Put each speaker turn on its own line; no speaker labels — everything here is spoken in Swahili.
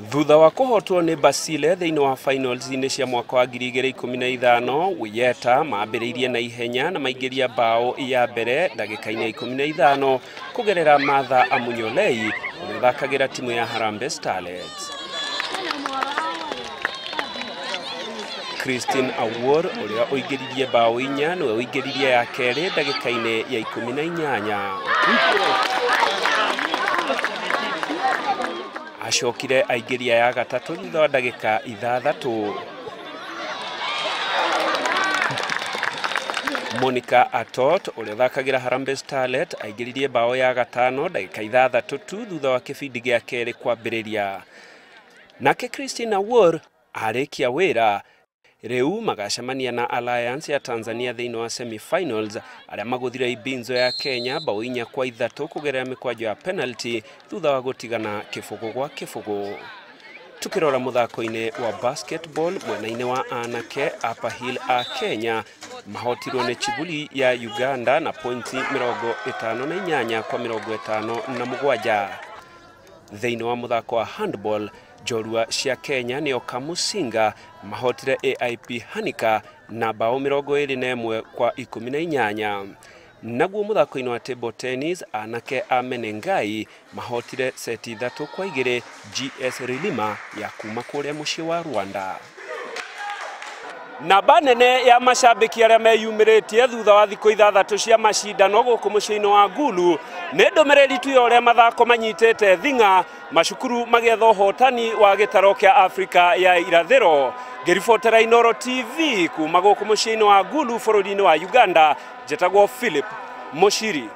Thutha wa kuhotwo ni Basile thiini wa finals ine cia mwaka wa 2015, Wiyeta maambiriirie na ihenya na maingiria mbao ya mbere ndagika-ini 15 kugerera Martha Amunyolei uria thakagira timu ya Harambee Starlets. Christine Awor uria oingiririe mbao 4 niwe oingiririe ya keri ndagika-ini ya 18. Ashokire aigiria ya gatatu thutha wa ndagika ithathatu. Monica Atot uria thakagira Harambee Starlet aigiririe mbao ya gatano ndagika ithathatu tu thutha wa kibindi gia keri kwambiriria. Nake Christine Awor arikia wira. Riu magacemania na Alliance ya Tanzania thiini wa semifinals aria maguthire ibinzo ya Kenya mbao 4-3 kugerera mikwajo ya penalty thutha wa gutigana kifugu gwa kifugu. Tukirora muthako-ini wa basketball mwena-ini wa anake Upper Hill a Kenya mahotirwo ni Chibuli ya Uganda na pointi 58 kwa 57. Thiini wa muthako wa handball Jorua cia Kenya ni Okamusinga mahotire AIP Hanika na mbao 21 kwa 18. Naguo muthako-ini wa table tennis anake Amenengai mahotire seti 3 kwa 2 GS Rilima ya kuuma kuria mucii wa Rwanda. Namba nene ya mashabiki aria meyumiritie thutha wa thikũ ithathatu cia macindano guku mucii-ini wa Gulu ni ndumiriri tu uria mathako manyitete thinga macukuru magietha uhotani wa gitaro kia Afrika ya irathiro. Ngiribotera Inooro TV kuma guku mucii-ini wa Gulu bururi-ini wa Uganda, njitagwo Philip Muchiri.